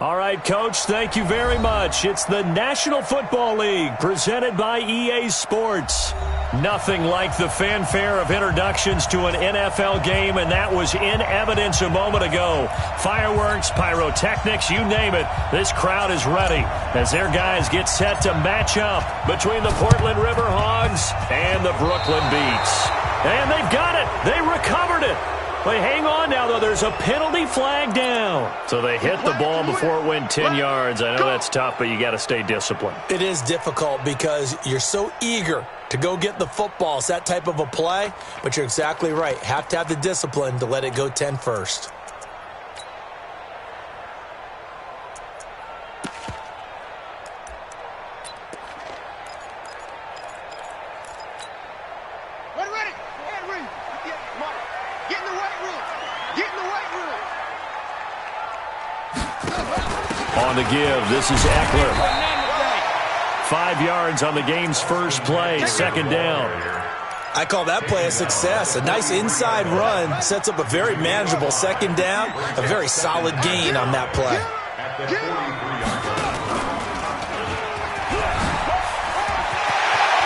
All right, Coach, thank you very much. It's the National Football League presented by EA Sports. Nothing like the fanfare of introductions to an NFL game, and that was in evidence a moment ago. Fireworks, pyrotechnics, you name it. This crowd is ready as their guys get set to match up between the Portland River Hogs and the Brooklyn Beats. And they've got it. They recovered it. But hang on now, though. There's a penalty flag down. So they hit the ball before it went 10 yards. I know that's tough, but you got to stay disciplined. It is difficult because you're so eager to go get the football. It's that type of a play, but you're exactly right. Have to have the discipline to let it go 10 first. On the give, this is Eckler. 5 yards on the game's first play, second down. I call that play a success. A nice inside run sets up a very manageable second down, a very solid gain on that play.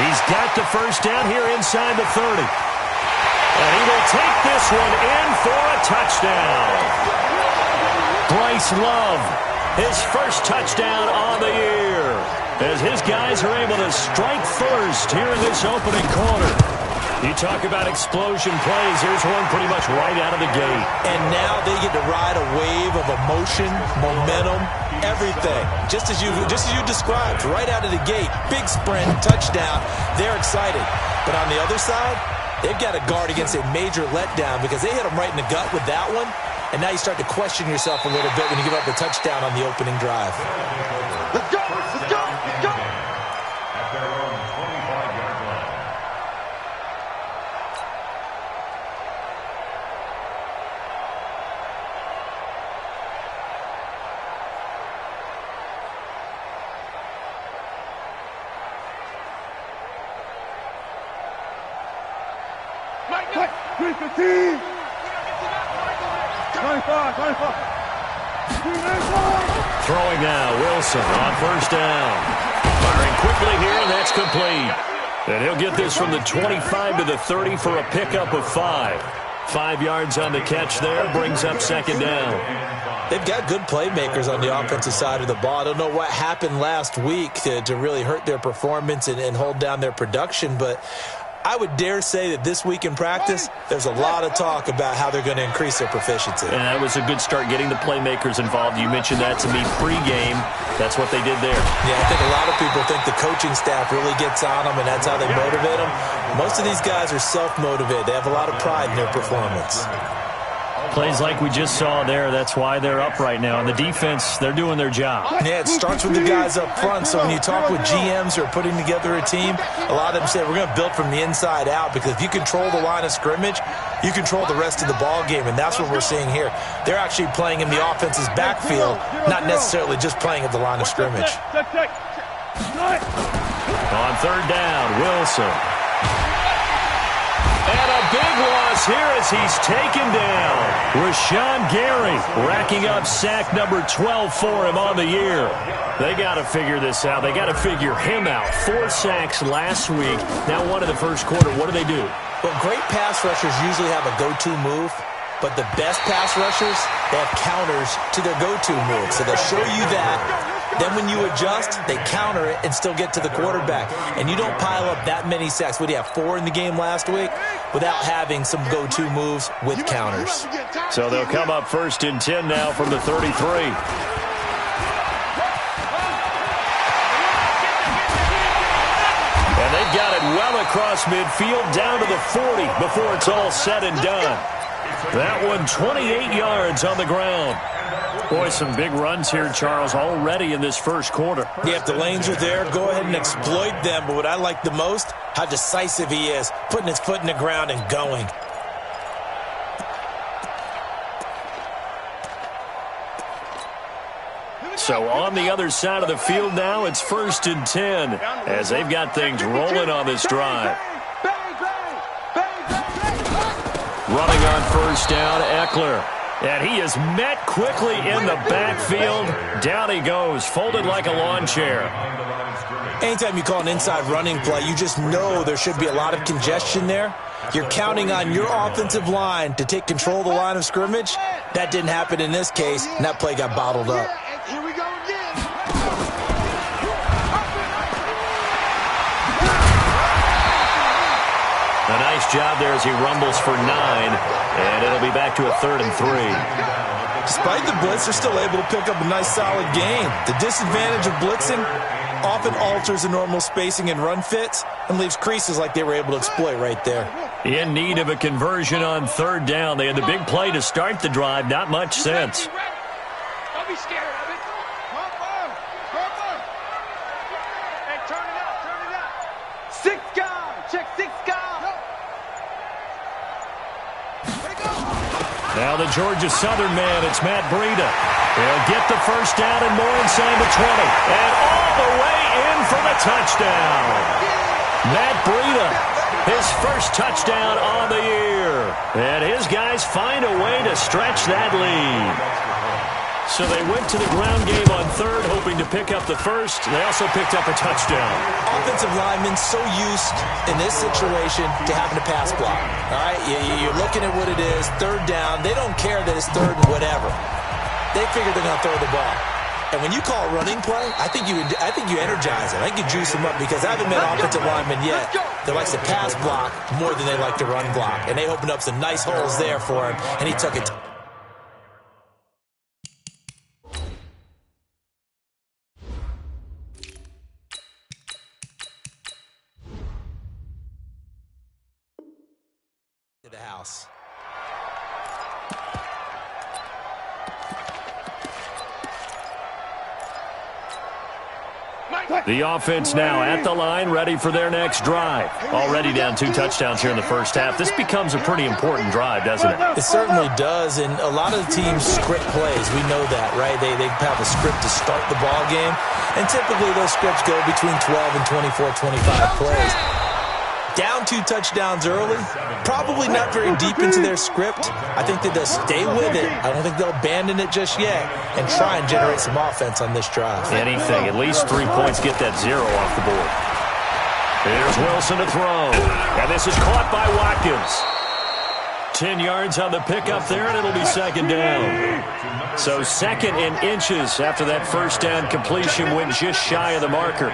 He's got the first down here inside the 30. And he will take this one in for a touchdown. Bryce Love, his first touchdown on the year, as his guys are able to strike first here in this opening quarter. You talk about explosion plays. Here's one pretty much right out of the gate. And now they get to ride a wave of emotion, momentum, everything. Just as you described, right out of the gate. Big sprint, touchdown. They're excited. But on the other side, they've got to guard against a major letdown because they hit them right in the gut with that one. And now you start to question yourself a little bit when you give up a touchdown on the opening drive. Let's go! Let's go! Let's go! At their own 25-yard line. Quick! 315! 25. Throwing now, Wilson on first down. Firing quickly here, and that's complete. And he'll get this from the 25 to the 30 for a pickup of 5. 5 yards on the catch there, brings up second down. They've got good playmakers on the offensive side of the ball. I don't know what happened last week to really hurt their performance and hold down their production, but I would dare say that this week in practice, there's a lot of talk about how they're going to increase their proficiency. And that was a good start, getting the playmakers involved. You mentioned that to me pregame. That's what they did there. Yeah, I think a lot of people think the coaching staff really gets on them, and that's how they motivate them. Most of these guys are self-motivated. They have a lot of pride in their performance. Plays like we just saw there, that's why they're up right now. And the defense, they're doing their job. Yeah, it starts with the guys up front. So when you talk with GMs who are putting together a team, a lot of them say we're going to build from the inside out, because if you control the line of scrimmage, you control the rest of the ball game, and that's what we're seeing here. They're actually playing in the offense's backfield, not necessarily just playing at the line of scrimmage. On third down, Wilson. And a big loss here as he's taken down. Rashawn Gary racking up sack number 12 for him on the year. They got to figure this out. They got to figure him out. 4 sacks last week. Now one in the first quarter. What do they do? Well, great pass rushers usually have a go-to move, but the best pass rushers, they have counters to their go-to move. So they'll show you that. Then when you adjust, they counter it and still get to the quarterback. And you don't pile up that many sacks. What do you have, 4 in the game last week? Without having some go-to moves with counters. So they'll come up first and 10 now from the 33. And they've got it well across midfield down to the 40 before it's all said and done. That one 28 yards on the ground. Boy, some big runs here, Charles, already in this first quarter. Yeah, if the lanes are there, go ahead and exploit them. But what I like the most, how decisive he is, putting his foot in the ground and going. So on the other side of the field now, it's first and 10 as they've got things rolling on this drive. Running on first down, Eckler. And he is met quickly in the backfield. Down he goes, folded like a lawn chair. Anytime you call an inside running play, you just know there should be a lot of congestion there. You're counting on your offensive line to take control of the line of scrimmage. That didn't happen in this case, and that play got bottled up. Here we go again. A nice job there as he rumbles for 9, and it'll be back to a 3rd and 3. Despite the blitz, they're still able to pick up a nice solid gain. The disadvantage of blitzing often alters the normal spacing and run fits and leaves creases like they were able to exploit right there. In need of a conversion on 3rd down. They had the big play to start the drive. Not much sense. Don't be scared of it. Hey, turn it up, turn it up. 6 guys, check 6 guys. Now the Georgia Southern man, it's Matt Breida. He'll get the first down and more inside the 20. And all the way in for the touchdown. Matt Breida, his first touchdown on the year. And his guys find a way to stretch that lead. So they went to the ground game on 3rd, hoping to pick up the first. They also picked up a touchdown. Offensive linemen so used in this situation to having to pass block. All right, you're looking at what it is, 3rd down. They don't care that it's 3rd and whatever. They figure they're going to throw the ball. And when you call a running play, I think you energize it. I think you juice them up because I haven't met offensive linemen yet that likes to pass block more than they like to run block. And they opened up some nice holes there for him, and he took it. To the house. The offense now at the line, ready for their next drive. Already down 2 touchdowns here in the first half. This becomes a pretty important drive, doesn't it? It certainly does, and a lot of the teams script plays. We know that, right? They have a script to start the ball game, and typically those scripts go between 12 and 24, 25 plays. Down 2 touchdowns early, probably not very deep into their script. I think that they'll stay with it. I don't think they'll abandon it just yet and try and generate some offense on this drive. Anything, at least 3 points, get that 0 off the board. Here's Wilson to throw, and this is caught by Watkins. 10 yards on the pickup there, and it'll be 2nd down. So 2nd in inches after that first down completion went just shy of the marker.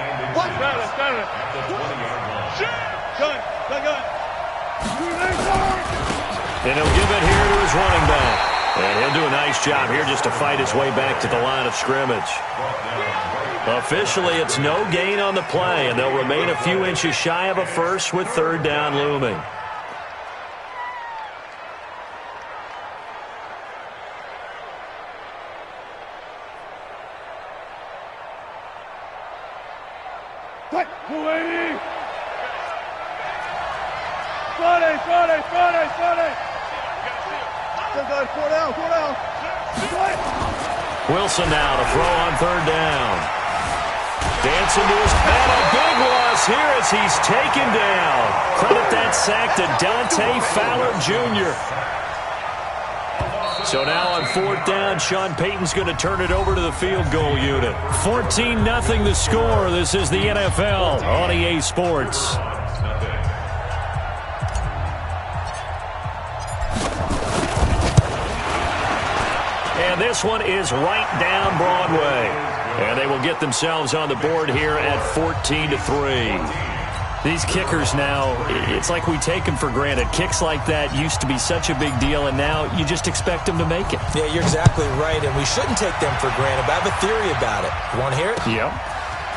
And he'll give it here to his running back. And he'll do a nice job here just to fight his way back to the line of scrimmage. Officially, it's no gain on the play, and they'll remain a few inches shy of a first with 3rd down looming. Wilson now to throw on 3rd down. Dancing to his man, a big loss here as he's taken down. Credit that sack to Dante Fowler Jr. So now on 4th down, Sean Payton's going to turn it over to the field goal unit. 14-0 the score. This is the NFL on EA Sports. And this one is right down Broadway. And they will get themselves on the board here at 14-3. These kickers now, it's like we take them for granted. Kicks like that used to be such a big deal, and now you just expect them to make it. Yeah, you're exactly right, and we shouldn't take them for granted, but I have a theory about it. You want to hear it? Yep.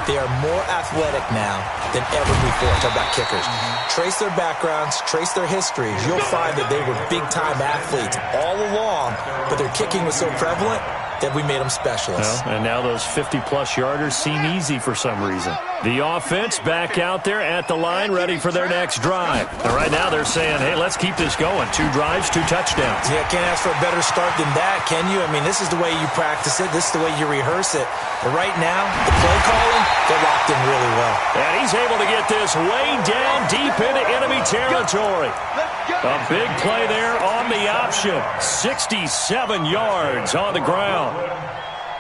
They are more athletic now than ever before. Talk about kickers. Trace their backgrounds, trace their histories. You'll find that they were big-time athletes all along, but their kicking was so prevalent that we made them specialists. Well, and now those 50-plus yarders seem easy for some reason. The offense back out there at the line, ready for their next drive. And right now they're saying, hey, let's keep this going. 2 drives, 2 touchdowns. Yeah, can't ask for a better start than that, can you? I mean, this is the way you practice it. This is the way you rehearse it. But right now, the play calling, they're locked in really well. And he's able to get this way down deep into enemy territory. A big play there on the option. 67 yards on the ground.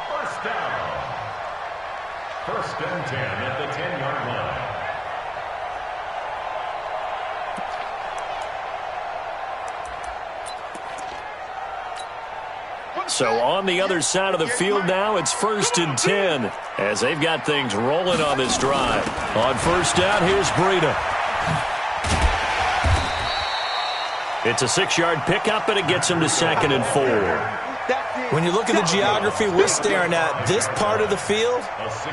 First down. First and 10 at the 10-yard line. So on the other side of the field now, it's 1st and 10 as they've got things rolling on this drive. On first down, here's Breida. It's a 6-yard pickup, and it gets him to 2nd and 4. When you look at the geography we're staring at, this part of the field,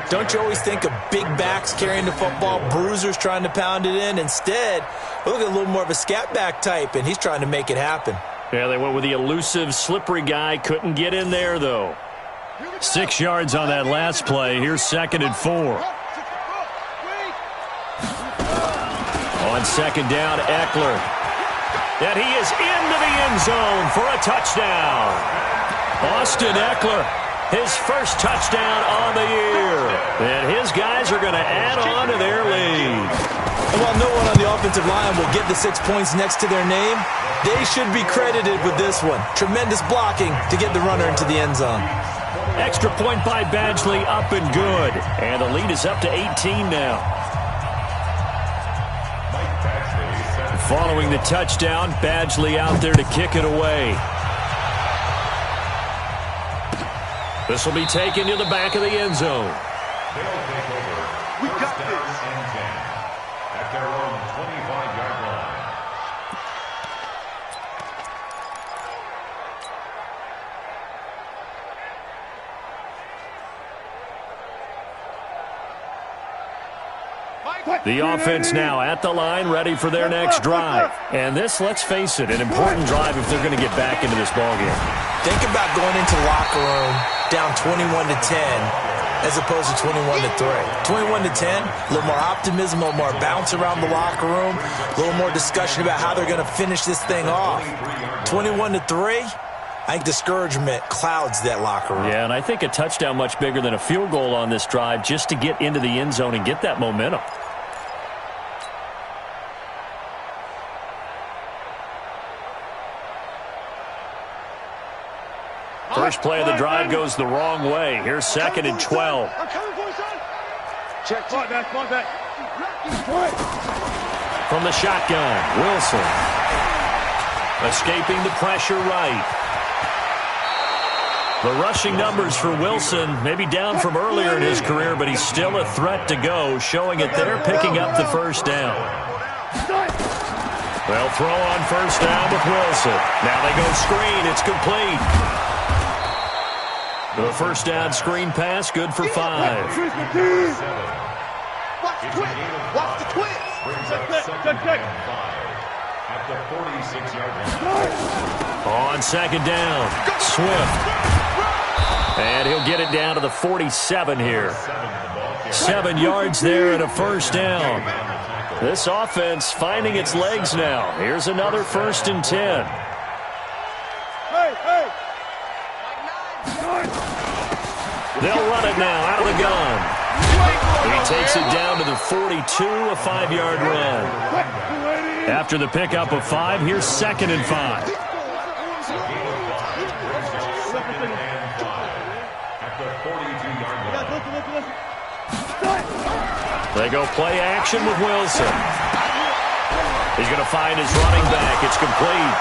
don't you always think of big backs carrying the football, bruisers trying to pound it in? Instead, look at a little more of a scat back type, and he's trying to make it happen. Yeah, they went with the elusive, slippery guy. Couldn't get in there, though. 6 yards on that last play. Here's 2nd and 4. On second down, Eckler. And he is into the end zone for a touchdown. Austin Eckler, his first touchdown on the year. And his guys are going to add on to their lead. And while no one on the offensive line will get the 6 points next to their name, they should be credited with this one. Tremendous blocking to get the runner into the end zone. Extra point by Badgley, up and good. And the lead is up to 18 now. Following the touchdown, Badgley out there to kick it away. This will be taken to the back of the end zone. They'll take over. We got First down and 10 at their own 25-yard line. The offense now at the line, ready for their next drive. And this, let's face it, an important drive if they're going to get back into this ballgame. Think about going into the locker room down 21-10 as opposed to 21-3. 21-10, a little more optimism, a little more bounce around the locker room, a little more discussion about how they're going to finish this thing off. 21-3, I think discouragement clouds that locker room. Yeah, and I think a touchdown much bigger than a field goal on this drive just to get into the end zone and get that momentum. First play of the drive goes the wrong way. Here's 2nd and 12. I'm coming for you, son. Check, back. From the shotgun, Wilson. Escaping the pressure right. The rushing numbers for Wilson may be down from earlier in his career, but he's still a threat to go, showing it there, picking up the first down. They'll throw on first down with Wilson. Now they go screen. It's complete. The first down screen pass, good for 5. Watch the twist. Brings up 2nd and 5 at the 46-yard line. On second down, Swift. And he'll get it down to the 47 here. 7 yards there and a first down. This offense finding its legs now. Here's another 1st and 10. They'll run it now out of the gun. He takes it down to the 42, a 5-yard run. After the pickup of 5, here's 2nd and 5. They go play action with Wilson. He's going to find his running back. It's complete.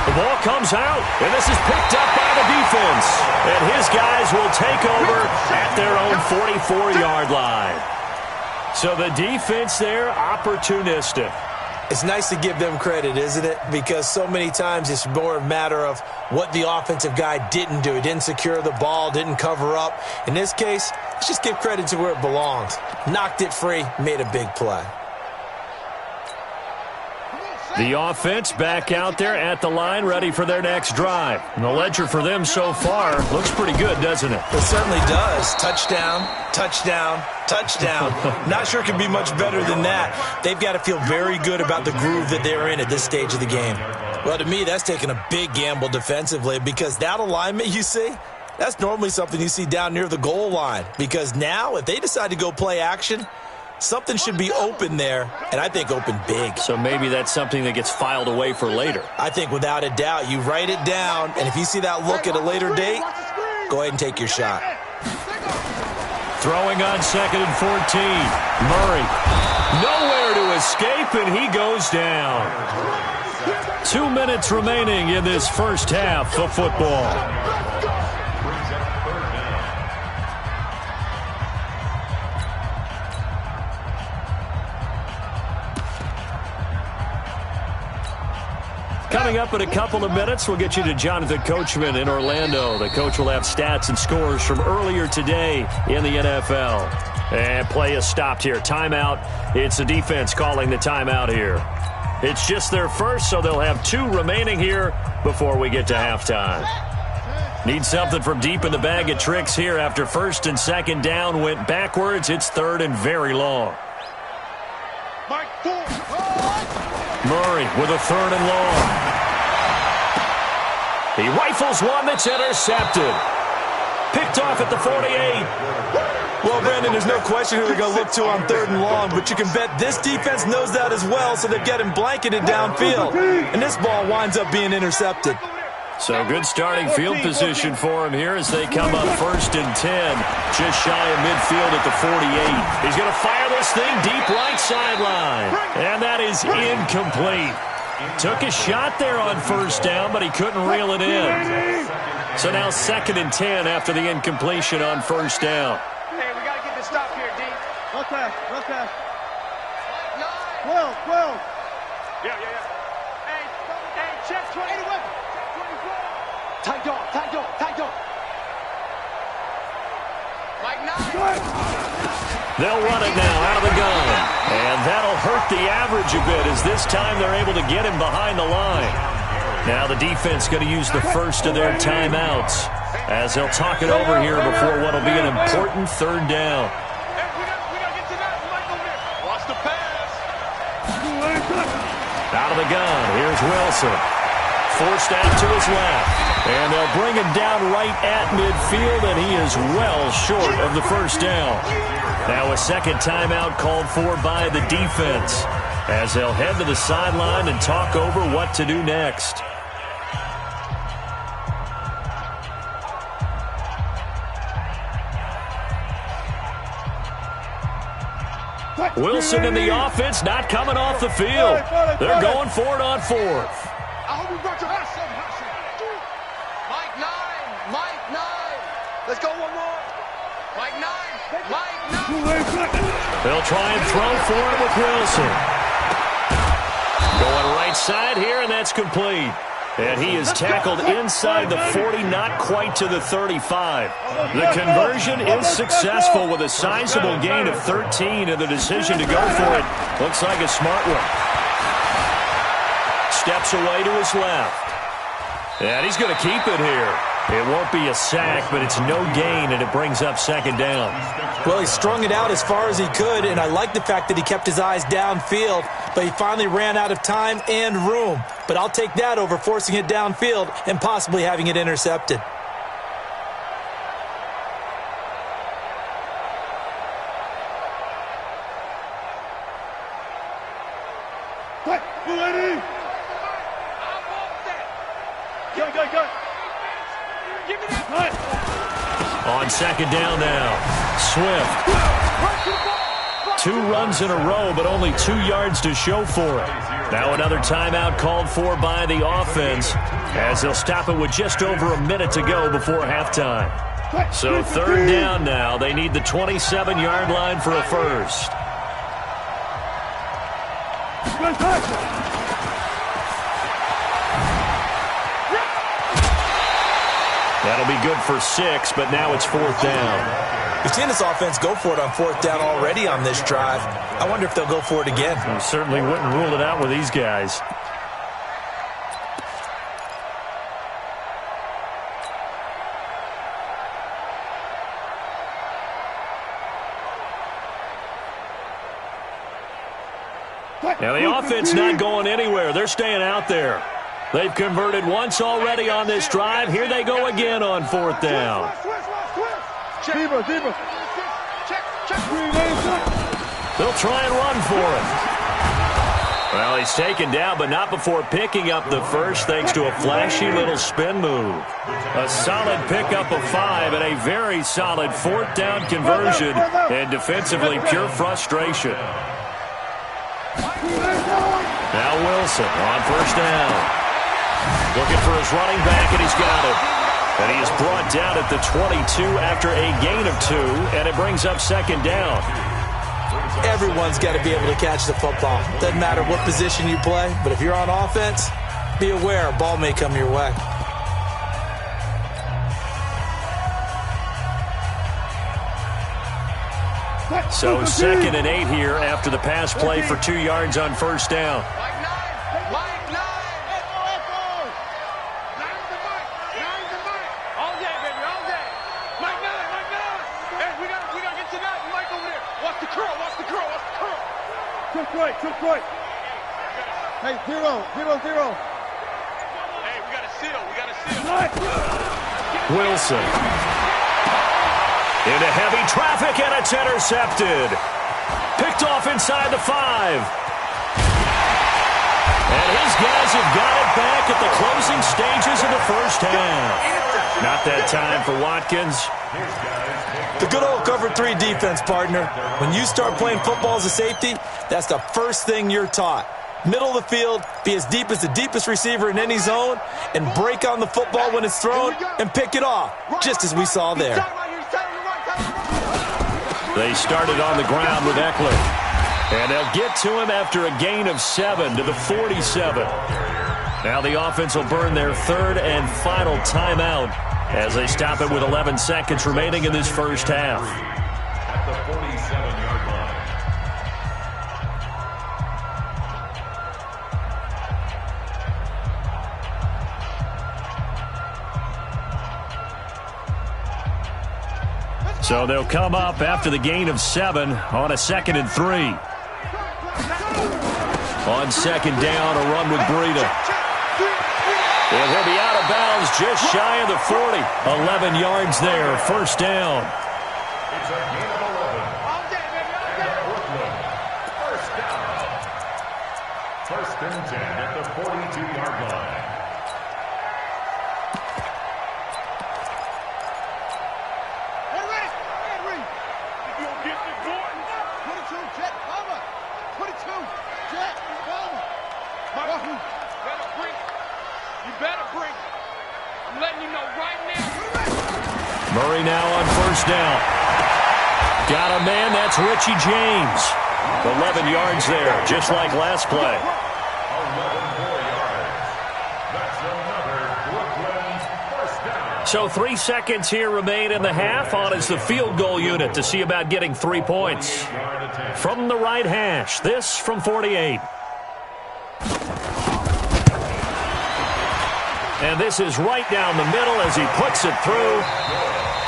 The ball comes out, and this is picked up by the defense. And his guys will take over at their own 44-yard line. So the defense there, opportunistic. It's nice to give them credit, isn't it? Because so many times it's more a matter of what the offensive guy didn't do. He didn't secure the ball, didn't cover up. In this case, let's just give credit to where it belongs. Knocked it free, made a big play. The offense back out there at the line, ready for their next drive. And the ledger for them so far looks pretty good, doesn't it? It certainly does. Touchdown, touchdown, touchdown. Not sure it can be much better than that. They've got to feel very good about the groove that they're in at this stage of the game. Well, to me, that's taking a big gamble defensively because that alignment you see, that's normally something you see down near the goal line. Because now, if they decide to go play action, Something should be open there, and I think open big. So maybe that's something that gets filed away for later. I think without a doubt, you write it down, and if you see that look at a later date, go ahead and take your shot. Throwing on 2nd and 14. Murray. Nowhere to escape, and he goes down. 2 minutes remaining in this first half of football. Coming up in a couple of minutes, we'll get you to Jonathan Coachman in Orlando. The coach will have stats and scores from earlier today in the NFL. And play is stopped here. Timeout. It's the defense calling the timeout here. It's just their first, so they'll have 2 remaining here before we get to halftime. Need something from deep in the bag of tricks here after 1st and 2nd down went backwards. It's 3rd and very long. Murray with a 3rd and long. He rifles one that's intercepted. Picked off at the 48. Well, Brandon, there's no question who they're going to look to on 3rd and long, but you can bet this defense knows that as well, so they're getting blanketed downfield. And this ball winds up being intercepted. So good starting field position for him here as they come up 1st and 10. Just shy of midfield at the 48. He's going to fire this thing deep right sideline. And that is incomplete. Took a shot there on 1st down, but he couldn't reel it in. So now 2nd and 10 after the incompletion on 1st down. Hey, we got to get this stop here, D. Real fast, real fast. 12. Yeah. Hey, check 20. Tight dog. Mike 9. They'll run it now out of the gun. And that'll hurt the average a bit as this time they're able to get him behind the line. Now the defense going to use the first of their timeouts as they'll talk it over here before what will be an important 3rd down. Hey, we gotta get to that. Mike over there. Watch the pass. Out of the gun. Here's Wilson. Forced out to his left. And they'll bring him down right at midfield, and he is well short of the 1st down. Now a 2nd timeout called for by the defense as they'll head to the sideline and talk over what to do next. Wilson in the offense not coming off the field. They're going for it on 4th. I hope you brought your hustle. Mike 9. Let's go one more. Mike 9. They'll try and throw for it with Wilson. Going right side here, and that's complete. And he is tackled inside the 40, not quite to the 35. The conversion is successful with a sizable gain of 13, and the decision to go for it looks like a smart one. Steps away to his left. And he's going to keep it here. It won't be a sack, but it's no gain, and it brings up 2nd down. Well, he strung it out as far as he could, and I like the fact that he kept his eyes downfield, but he finally ran out of time and room. But I'll take that over forcing it downfield and possibly having it intercepted. Go. Give me that. On 2nd down now, Swift. 2 runs in a row, but only 2 yards to show for it. Now another timeout called for by the offense as they'll stop it with just over a minute to go before halftime. So 3rd down now. They need the 27-yard line for a first. That'll be good for 6, but now it's 4th down. We've seen this offense go for it on 4th down already on this drive. I wonder if they'll go for it again. We certainly wouldn't rule it out with these guys. Now the offense not going anywhere. They're staying out there. They've converted once already on this drive. Here they go again on 4th down. They'll try and run for it. Well, he's taken down, but not before picking up the first thanks to a flashy little spin move. A solid pickup of 5 and a very solid 4th down conversion, and defensively pure frustration. Now Wilson on 1st down. Looking for his running back, and he's got it. And he is brought down at the 22 after a gain of 2, and it brings up 2nd down. Everyone's got to be able to catch the football. Doesn't matter what position you play, but if you're on offense, be aware a ball may come your way. So 2nd and 8 here after the pass play for 2 yards on 1st down. Trick right. Hey, 0, 0, 0. Hey, we got to seal. Wilson. Into heavy traffic, and it's intercepted. Picked off inside the 5. And his guys have got it back at the closing stages of the 1st half. Not that time for Watkins. The good old cover 3 defense, partner. When you start playing football as a safety, that's the first thing you're taught. Middle of the field, be as deep as the deepest receiver in any zone, and break on the football when it's thrown and pick it off, just as we saw there. They started on the ground with Eckler. And they'll get to him after a gain of 7 to the 47. Now the offense will burn their 3rd and final timeout as they stop it with 11 seconds remaining in this 1st half. At the 47-yard line. So they'll come up after the gain of 7 on a 2nd and 3. On 2nd down, a run with Breida. And he'll be out of bounds just shy of the 40. 11 yards there, 1st down. It's a gain of 11. And Brooklyn, 1st down. 1st and 10 at the 42-yard line. Henry! You don't get the board. 22, Jet, cover. 22, Jet, cover. Better bring it. You better bring it. I'm letting you know right now. Murray now on 1st down. Got a man, that's Richie James. 11 yards there, just like last play. 11 more yards. That's another Brooklyn 1st down. So 3 seconds here remain in the half. On is the field goal unit to see about getting 3 points. From the right hash, this from 48. And this is right down the middle as he puts it through.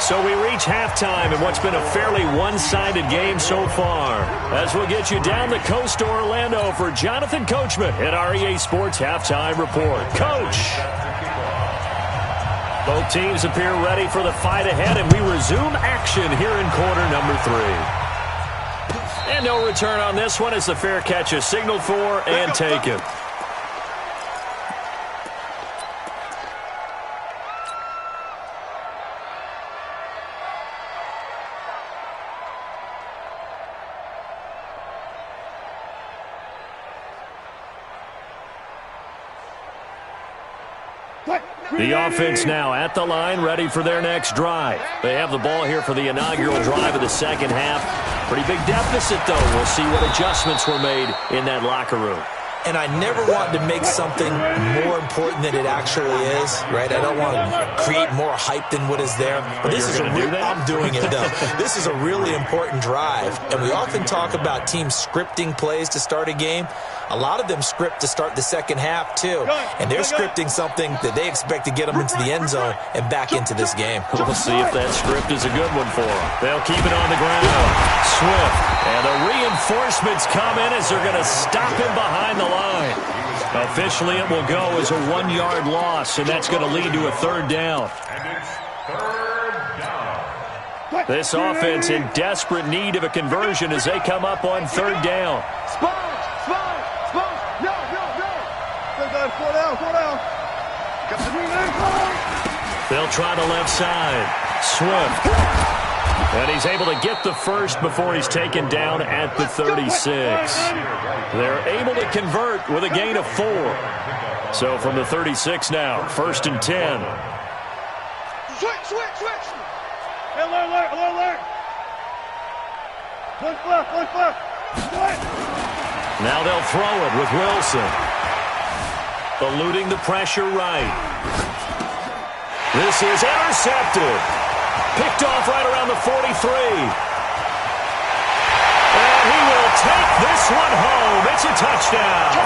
So we reach halftime in what's been a fairly one-sided game so far. As we'll get you down the coast to Orlando for Jonathan Coachman at our EA Sports Halftime Report. Coach! Both teams appear ready for the fight ahead, and we resume action here in quarter number 3. And no return on this one as the fair catch is signaled for and taken. The offense now at the line, ready for their next drive. They have the ball here for the inaugural drive of the 2nd half. Pretty big deficit, though. We'll see what adjustments were made in that locker room. And I never want to make something more important than it actually is, right? I don't want to create more hype than what is there. But this is I'm doing it, though. This is a really important drive. And we often talk about teams scripting plays to start a game. A lot of them script to start the 2nd half, too. And they're scripting something that they expect to get them into the end zone and back into this game. We'll see if that script is a good one for them. They'll keep it on the ground. Swift. And the reinforcements come in as they're going to stop him behind the line. Officially, it will go as a 1-yard loss, and that's going to lead to a 3rd down. And it's 3rd down. This offense in desperate need of a conversion as they come up on third down. Sponge. No. Four down. They'll try the left side. Swift. And he's able to get the first before he's taken down at the 36. They're able to convert with a gain of 4. So from the 36 now, 1st and 10. Switch. Alert. One flip. Now they'll throw it with Wilson. Eluding the pressure right. This is intercepted. Picked off right around the 43. And he will take this one home. It's a touchdown.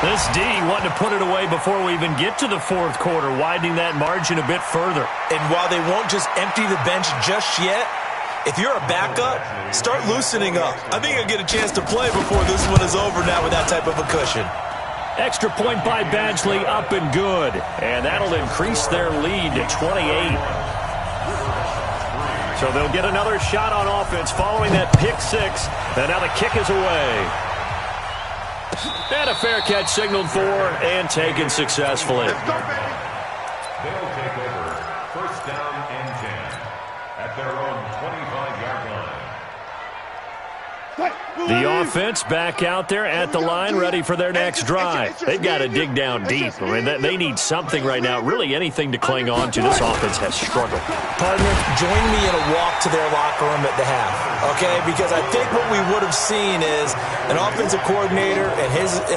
This D wanting to put it away before we even get to the fourth quarter, widening that margin a bit further. And while they won't just empty the bench just yet, if you're a backup, start loosening up. I think you'll get a chance to play before this one is over now with that type of a cushion. Extra point by Badgley, up and good. And that'll increase their lead to 28. So they'll get another shot on offense following that pick 6. And now the kick is away. And a fair catch signaled for and taken successfully. They'll take over 1st down and 10 at their own 25-yard line. The offense back out there at the line, ready for their next drive. They've got to dig down deep. I mean, they need something right now, really anything to cling on to. This offense has struggled. Partner, join me in a walk to their locker room at the half, okay? Because I think what we would have seen is an offensive coordinator and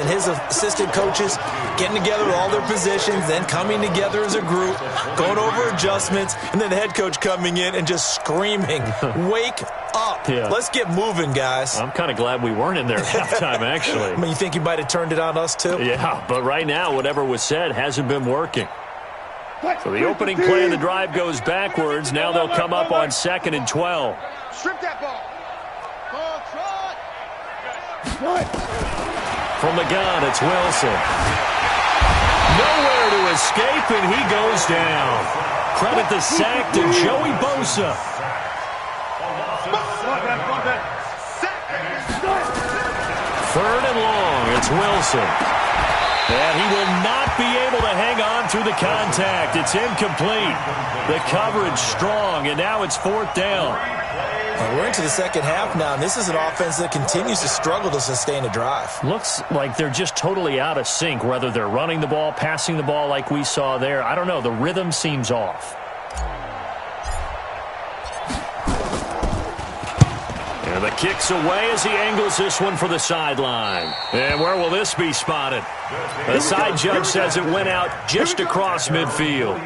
his assistant coaches getting together with all their positions, then coming together as a group, going over adjustments, and then the head coach coming in and just screaming, wake up. Yeah. Let's get moving, guys. I'm kind of glad we weren't in there at halftime, actually. I mean, you think you might have turned it on us, too? Yeah, but right now, whatever was said hasn't been working. So the opening play of the drive goes backwards. Now they'll come up on 2nd and 12. Strip that ball. From the gun, it's Wilson. Nowhere to escape, and he goes down. Credit the sack to Joey Bosa. 3rd and long, it's Wilson. And he will not be able to hang on through the contact. It's incomplete. The coverage strong, and now it's 4th down. We're into the second half now, and this is an offense that continues to struggle to sustain a drive. Looks like they're just totally out of sync, whether they're running the ball, passing the ball like we saw there. I don't know. The rhythm seems off. And the kick's away as he angles this one for the sideline. And where will this be spotted? The side judge says it went out just across midfield.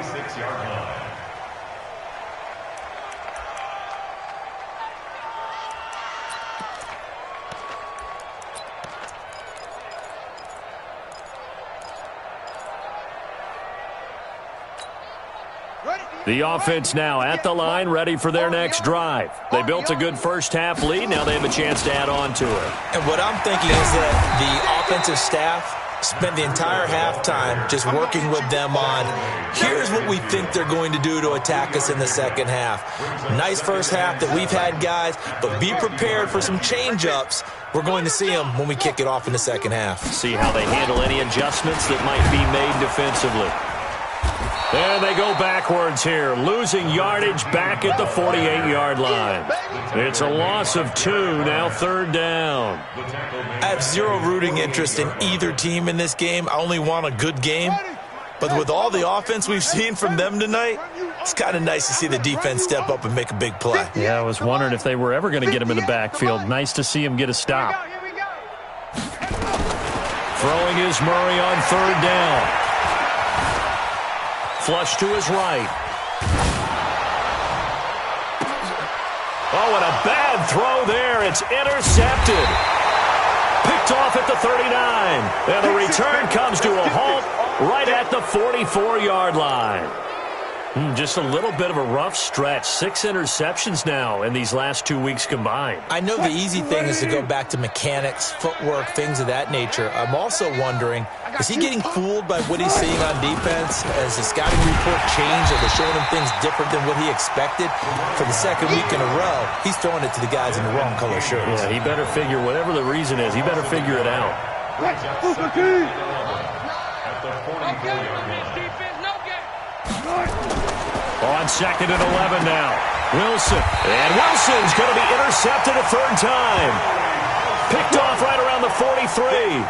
The offense now at the line, ready for their next drive. They built a good first half lead. Now they have a chance to add on to it. And what I'm thinking is that the offensive staff spent the entire halftime just working with them on, here's what we think they're going to do to attack us in the second half. Nice first half that we've had, guys, but be prepared for some change-ups. We're going to see them when we kick it off in the second half. See how they handle any adjustments that might be made defensively. And they go backwards here, losing yardage back at the 48-yard line. It's a loss of 2, now 3rd down. I have zero rooting interest in either team in this game. I only want a good game. But with all the offense we've seen from them tonight, it's kind of nice to see the defense step up and make a big play. Yeah, I was wondering if they were ever going to get him in the backfield. Nice to see him get a stop. Throwing is Murray on 3rd down. Flush to his right. Oh, and a bad throw there. It's intercepted. Picked off at the 39. And the return comes to a halt right at the 44-yard line. Just a little bit of a rough stretch. 6 interceptions now in these last 2 weeks combined. I know the easy thing is to go back to mechanics, footwork, things of that nature. I'm also wondering, is he getting fooled by what he's seeing on defense? Has the scouting report changed? Are they showing him things different than what he expected? For the second week in a row, he's throwing it to the guys in the wrong color shirts. Yeah, he better figure, whatever the reason is, he better figure it out. On 2nd and 11 now. Wilson. And Wilson's going to be intercepted a third time. Picked off right around the 43.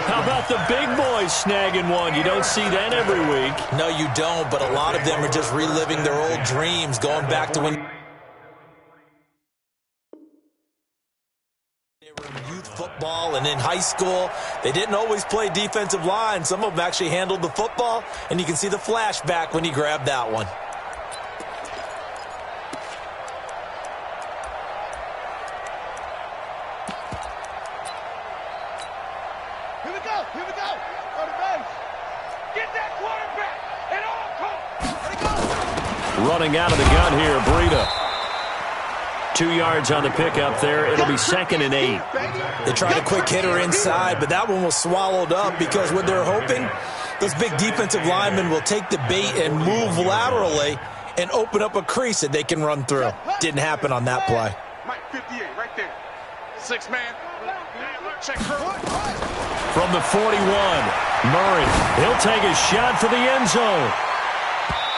How about the big boys snagging one? You don't see that every week. No, you don't, but a lot of them are just reliving their old dreams, going back to when they were in youth football and in high school. They didn't always play defensive line. Some of them actually handled the football, and you can see the flashback when he grabbed that one. Here we go. Go to base. Get that quarterback at all costs. Let it go. Running out of the gun here, Breida. 2 yards on the pickup there. It'll be 2nd and 8. They tried a quick hitter inside, but that one was swallowed up because what they're hoping, those big defensive linemen will take the bait and move laterally and open up a crease that they can run through. Didn't happen on that play. Mike 58 right there. 6-man. Check her. From the 41, Murray. He'll take a shot for the end zone.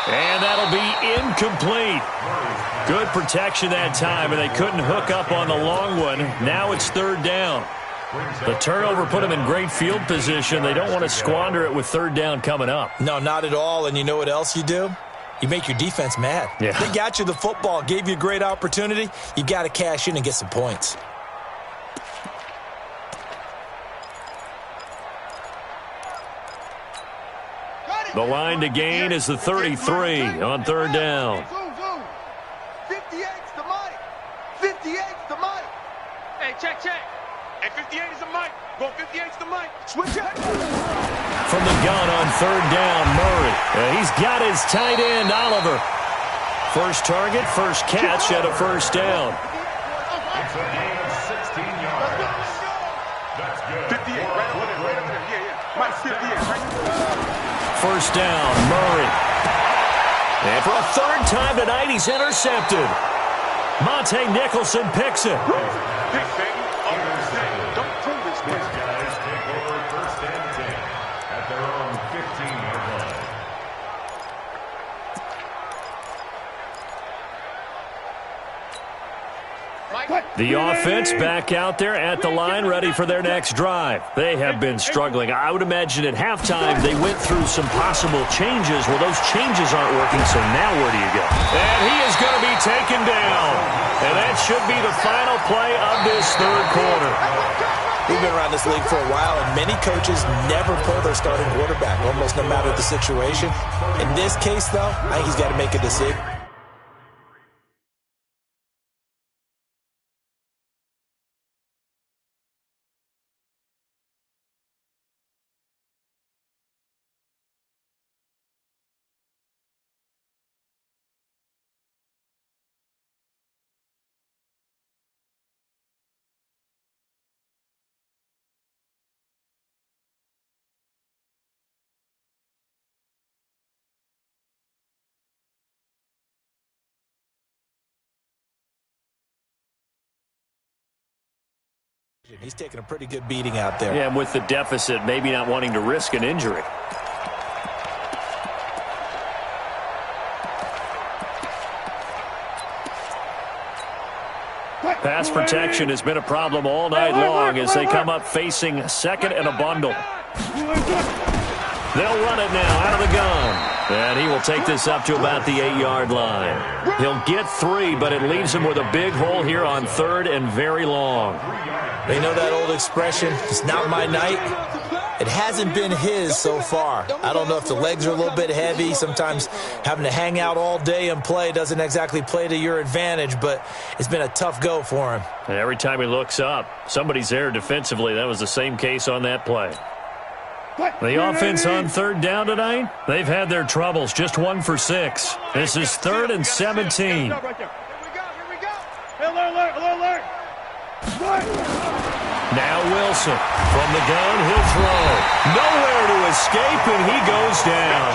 And that'll be incomplete. Good protection that time, and they couldn't hook up on the long one. Now it's 3rd down. The turnover put them in great field position. They don't want to squander it with 3rd down coming up. No, not at all. And you know what else you do? You make your defense mad. Yeah. They got you the football, gave you a great opportunity. You got to cash in and get some points. The line to gain is the 33 on 3rd down. 58's the mic. 58's the mic. Hey, check. Hey, 58 is the mic. Go 58's the mic. Switch it. From the gun on 3rd down, Murray. He's got his tight end, Oliver. First target, first catch at a 1st down. It's a gain of 16 yards. That's good. 58, right there. Yeah. Mike 58, right. 1st down, Murray. And for a 3rd time tonight, he's intercepted. Monte Nicholson picks it. Pick, baby. Don't throw this These guys take over 1st and 10 at their own 15-yard line. The offense back out there at the line, ready for their next drive. They have been struggling. I would imagine at halftime they went through some possible changes. Well, those changes aren't working, so now where do you go? And he is going to be taken down. And that should be the final play of this 3rd quarter. We've been around this league for a while, and many coaches never pull their starting quarterback, almost no matter the situation. In this case, though, I think he's got to make a decision. He's taking a pretty good beating out there. Yeah, and with the deficit, maybe not wanting to risk an injury. Pass protection has been a problem all night long as they come up facing 2nd and a bundle. They'll run it now out of the gun. And he will take this up to about the 8-yard line. He'll get 3, but it leaves him with a big hole here on 3rd and very long. They know that old expression, it's not my night. It hasn't been his so far. I don't know if the legs are a little bit heavy. Sometimes having to hang out all day and play doesn't exactly play to your advantage, but it's been a tough go for him. And every time he looks up, somebody's there defensively. That was the same case on that play. The offense on third down tonight, they've had their troubles, just 1 for 6. This is 3rd and 17. Here we go. Alert. Now Wilson from the gun, he'll throw. Nowhere to escape, and he goes down.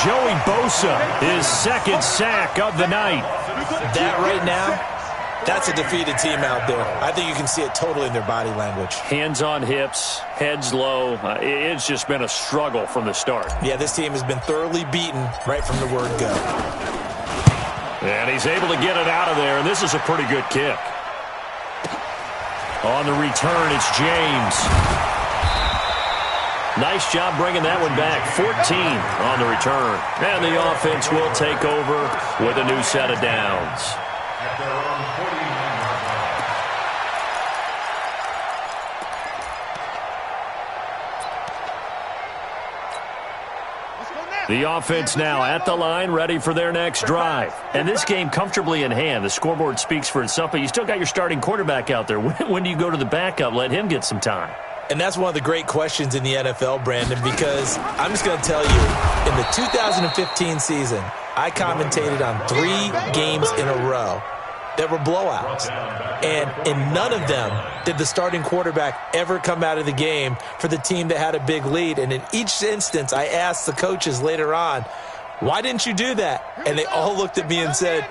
Joey Bosa, his 2nd sack of the night. That right now, that's a defeated team out there. I think you can see it totally in their body language. Hands on hips, heads low. It's just been a struggle from the start. Yeah, this team has been thoroughly beaten right from the word go. And he's able to get it out of there, and this is a pretty good kick. On the return, it's James. Nice job bringing that one back. 14 on the return. And the offense will take over with a new set of downs. At their own 49-yard line. The offense now at the line, ready for their next drive. And this game comfortably in hand. The scoreboard speaks for itself, but you still got your starting quarterback out there. When do you go to the backup? Let him get some time. And that's one of the great questions in the NFL, Brandon, because I'm just going to tell you, in the 2015 season, I commentated on 3 games in a row that were blowouts. And in none of them did the starting quarterback ever come out of the game for the team that had a big lead. And in each instance, I asked the coaches later on, why didn't you do that? And they all looked at me and said,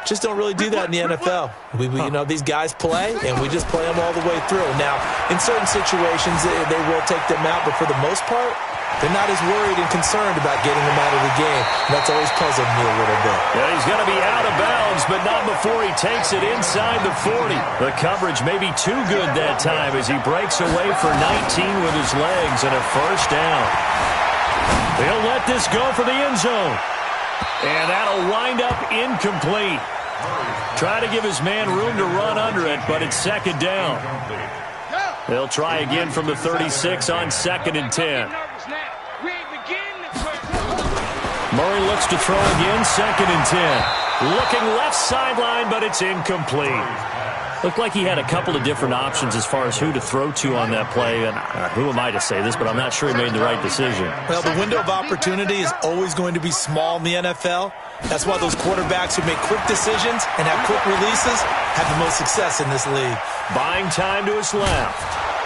just don't really do that in the NFL. These guys play, and we just play them all the way through. Now, in certain situations, they will take them out, but for the most part, they're not as worried and concerned about getting them out of the game. And that's always puzzled me a little bit. Yeah, he's going to be out of bounds, but not before he takes it inside the 40. The coverage may be too good that time as he breaks away for 19 with his legs and a first down. They'll let this go for the end zone. And that'll wind up incomplete. Try to give his man room to run under it, but it's 2nd down. They'll try again from the 36 on 2nd and 10. Murray looks to throw again, 2nd and 10. Looking left sideline, but it's incomplete. Looked like he had a couple of different options as far as who to throw to on that play. And who am I to say this, but I'm not sure he made the right decision. Well, the window of opportunity is always going to be small in the NFL. That's why those quarterbacks who make quick decisions and have quick releases have the most success in this league. Buying time to his left.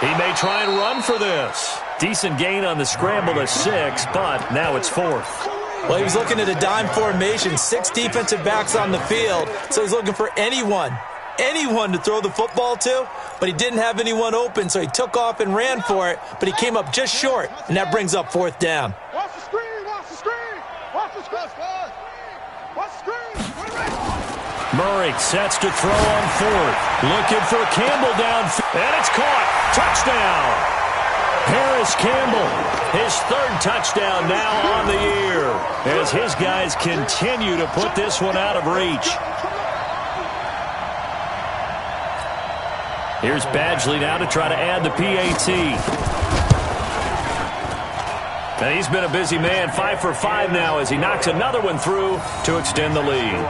He may try and run for this. Decent gain on the scramble to 6, but now it's 4th. Well, he was looking at a dime formation, 6 defensive backs on the field, so he's looking for anyone to throw the football to, but he didn't have anyone open, so he took off and ran for it, but he came up just short, and that brings up 4th down. Watch the screen, watch the screen, watch the screen, watch the screen. Murray sets to throw on 4th. Looking for Campbell down, and it's caught. Touchdown. Harris Campbell, his 3rd touchdown now on the year as his guys continue to put this one out of reach. Here's Badgley now to try to add the PAT. And he's been a busy man, 5 for 5 now as he knocks another one through to extend the lead.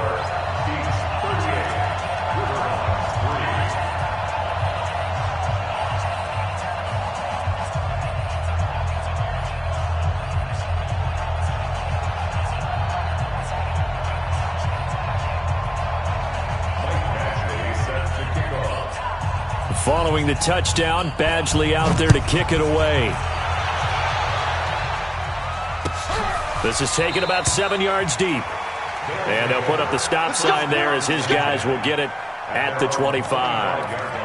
Following the touchdown, Badgley out there to kick it away. This is taken about 7 yards deep. And they'll put up the stop sign there as his guys will get it at the 25.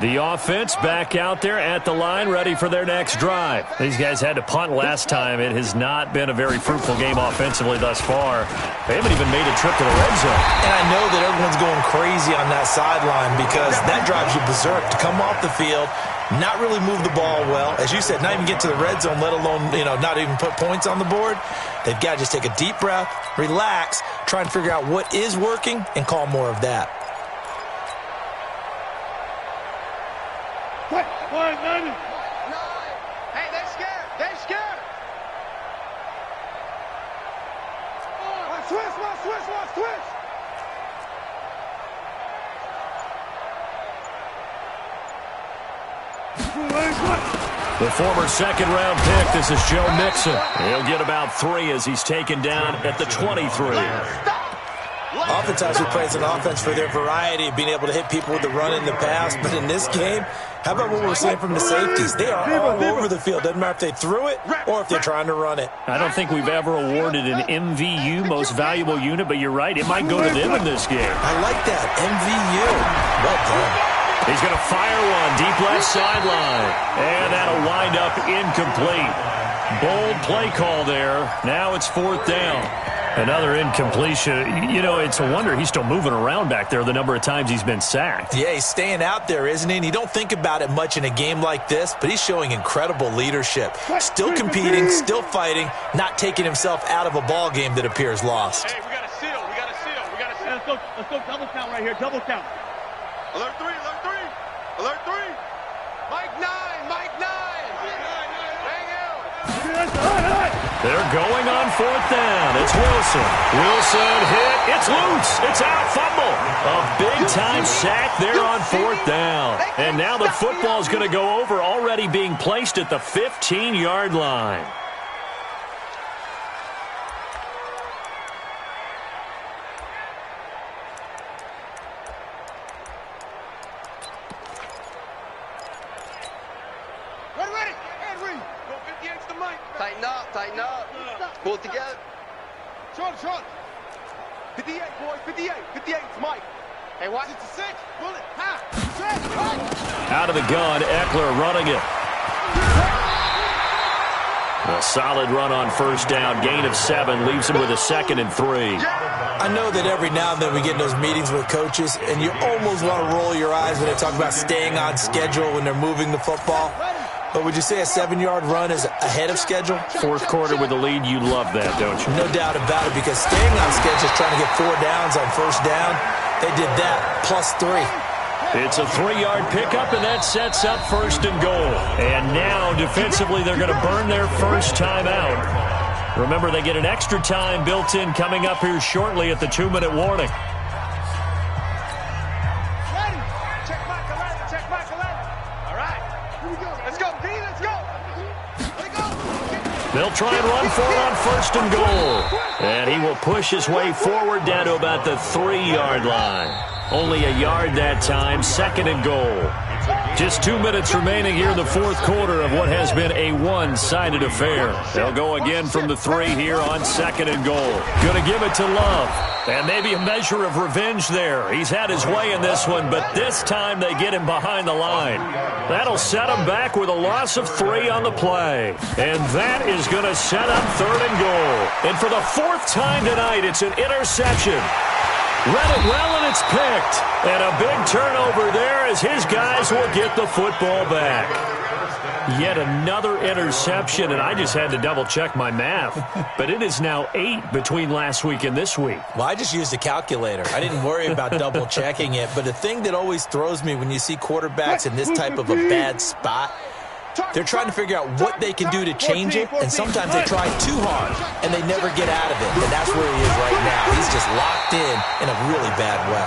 The offense back out there at the line, ready for their next drive. These guys had to punt last time. It has not been a very fruitful game offensively thus far. They haven't even made a trip to the red zone. And I know that everyone's going crazy on that sideline because that drives you berserk to come off the field, not really move the ball well. As you said, not even get to the red zone, let alone, not even put points on the board. They've got to just take a deep breath, relax, try and figure out what is working, and call more of that. Hey, they're scared. They're scared. Watch switch. The former second-round pick, this is Joe Mixon. He'll get about 3 as he's taken down at the 23. Oftentimes we praise an offense for their variety of being able to hit people with the run in the pass, but in this game, how about what we're seeing from the safeties? They are all over the field. Doesn't matter if they threw it or if they're trying to run it. I don't think we've ever awarded an MVU, most valuable unit, but you're right, it might go to them in this game. I like that, MVU. Well done. He's going to fire one deep left sideline, and that'll wind up incomplete. Bold play call there. Now it's 4th down. Another incompletion. You know, it's a wonder he's still moving around back there the number of times he's been sacked. Yeah, he's staying out there, isn't he? And you don't think about it much in a game like this, but he's showing incredible leadership. Still competing, still fighting, not taking himself out of a ball game that appears lost. Hey, we got to seal. We got to seal. We got to seal. Let's go double count right here. Double count. Alert 3. Alert 3. Alert 3. Mike 9. Mike 9. Hang out. They're going on 4th down. It's Wilson. Wilson hit. It's loose. It's out. Fumble. A big-time sack there on 4th down. And now the football's going to go over, already being placed at the 15-yard line. Ready. Henry. Go 58 to Mike. Tighten up. Tighten up. Pull it together. Short. 58, boys. 58. 58 to Mike. Hey, watch it to 6. Pull it. Out of the gun, Eckler running it. A solid run on 1st down. Gain of 7 leaves him with a 2nd and 3. I know that every now and then we get in those meetings with coaches, and you almost want to roll your eyes when they talk about staying on schedule when they're moving the football. But would you say a 7-yard run is ahead of schedule? 4th quarter with the lead, you love that, don't you? No doubt about it, because staying on schedule is trying to get 4 downs on 1st down. They did that, plus 3. It's a 3-yard pickup, and that sets up 1st and goal. And now, defensively, they're going to burn their first time out. Remember, they get an extra time built in coming up here shortly at the 2-minute warning. Ready. Check back 11. Check back 11. All right. Here we go. Let's go, D. Let's go. Let it go. They'll try and run for it on 1st and goal. And he will push his way forward down to about the 3-yard line. Only a yard that time, 2nd and goal. Just 2 minutes remaining here in the 4th quarter of what has been a one-sided affair. They'll go again from the 3 here on 2nd and goal. Going to give it to Love. And maybe a measure of revenge there. He's had his way in this one, but this time they get him behind the line. That'll set him back with a loss of 3 on the play. And that is going to set up 3rd and goal. And for the 4th time tonight, it's an interception. Read it well, and it's picked. And a big turnover there as his guys will get the football back. Yet another interception, and I just had to double-check my math. But it is now 8 between last week and this week. Well, I just used a calculator. I didn't worry about double-checking it. But the thing that always throws me when you see quarterbacks in this type of a bad spot, they're trying to figure out what they can do to change it, and sometimes they try too hard, and they never get out of it. And that's where he is right now. He's just locked in a really bad way.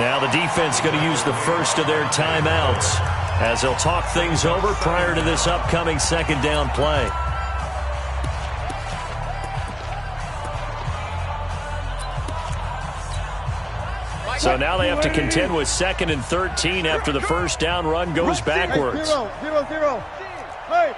Now the defense going to use the first of their timeouts as they'll talk things over prior to this upcoming 2nd down play. So now they have to contend with 2nd and 13 after the 1st down run goes backwards. 0. Hey.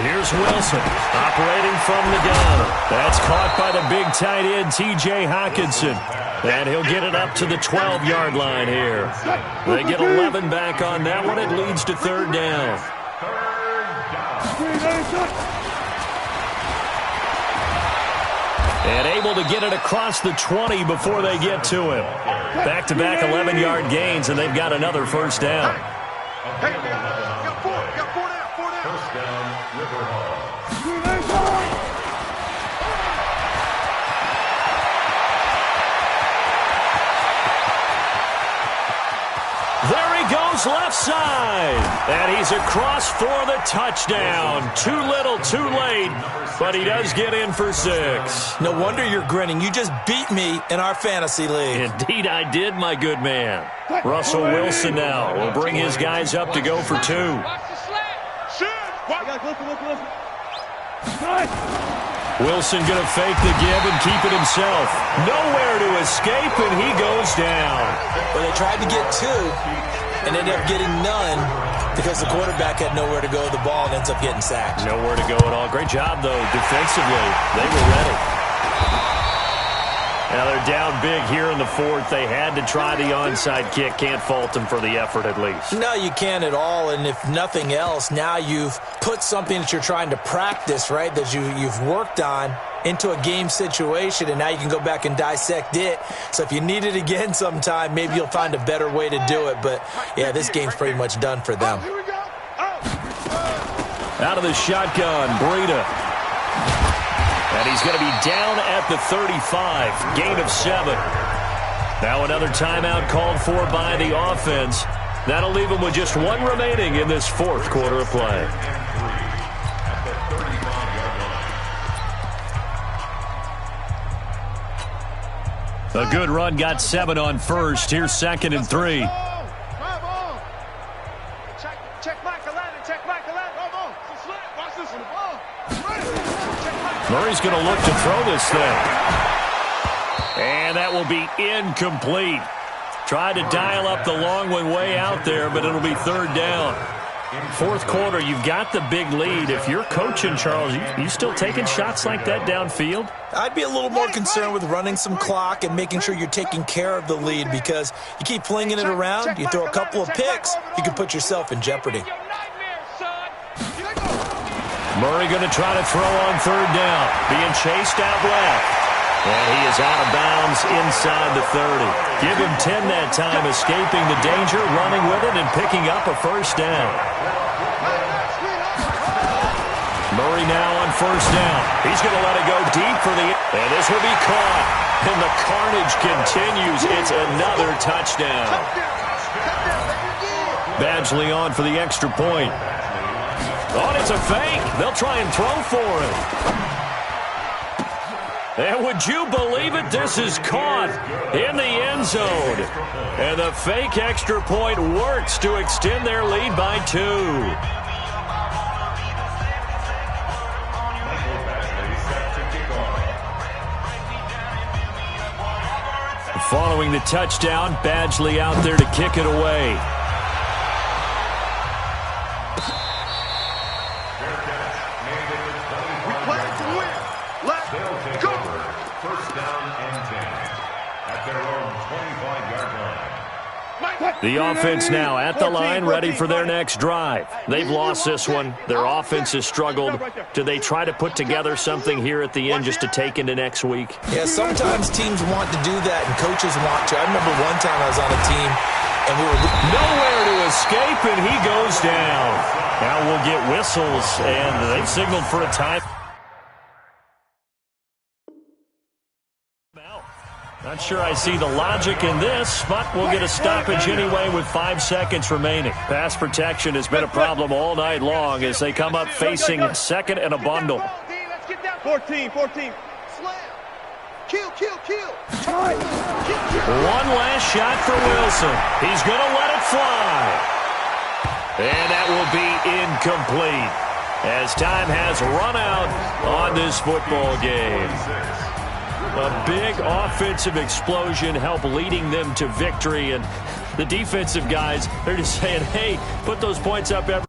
Here's Wilson operating from the gun. That's caught by the big tight end, T.J. Hockenson. And he'll get it up to the 12-yard line here. They get 11 back on that one. It leads to 3rd down. And able to get it across the 20 before they get to him. Back-to-back 11-yard gains, and they've got another 1st down. Hey, got 4 down. 4 down. 1st down, Riverhall. There he goes left side. And he's across for the touchdown. Too little, too late, but he does get in for 6. No wonder you're grinning. You just beat me in our fantasy league. Indeed I did, my good man. Russell Wilson now will bring his guys up to go for 2. Wilson going to fake the give and keep it himself. Nowhere to escape, and he goes down. Well, they tried to get 2 and ended up getting none because the quarterback had nowhere to go with the ball and ends up getting sacked. Nowhere to go at all. Great job, though, defensively. They were ready. Now they're down big here in the 4th. They had to try the onside kick. Can't fault them for the effort at least. No, you can't at all. And if nothing else, now you've put something that you're trying to practice, right, that you've worked on into a game situation, and now you can go back and dissect it. So if you need it again sometime, maybe you'll find a better way to do it. But, yeah, this game's pretty much done for them. Out of the shotgun, Breida. And he's going to be down at the 35. Gain of 7. Now another timeout called for by the offense. That'll leave him with just 1 remaining in this 4th quarter of play. A good run got 7 on first. Here's 2nd and 3. Murray's going to look to throw this thing. And that will be incomplete. Tried to dial up the long one way out there, but it'll be 3rd down. 4th quarter, you've got the big lead. If you're coaching, Charles, you still taking shots like that downfield? I'd be a little more concerned with running some clock and making sure you're taking care of the lead, because you keep flinging it around, you throw a couple of picks, you can put yourself in jeopardy. Murray going to try to throw on 3rd down. Being chased out left. And he is out of bounds inside the 30. Give him 10 that time, escaping the danger, running with it, and picking up a 1st down. Murray now on 1st down. He's going to let it go deep for the... And this will be caught. And the carnage continues. It's another touchdown. Badgley on for the extra point. Oh, it's a fake. They'll try and throw for it. And would you believe it? This is caught in the end zone. And the fake extra point works to extend their lead by 2. Following the touchdown, Badgley out there to kick it away. The offense now at the line, ready for their next drive. They've lost this one. Their offense has struggled. Do they try to put together something here at the end just to take into next week? Yeah, sometimes teams want to do that and coaches want to. I remember one time I was on a team and we were nowhere to escape, and he goes down. Now we'll get whistles, and they've signaled for a time. Not sure I see the logic in this, but we'll get a stoppage anyway with 5 seconds remaining. Pass protection has been a problem all night long as they come up facing 2nd and a bundle. 14. Kill. One last shot for Wilson. He's going to let it fly. And that will be incomplete as time has run out on this football game. A big offensive explosion helped leading them to victory, and the defensive guys, they're just saying, hey, put those points up every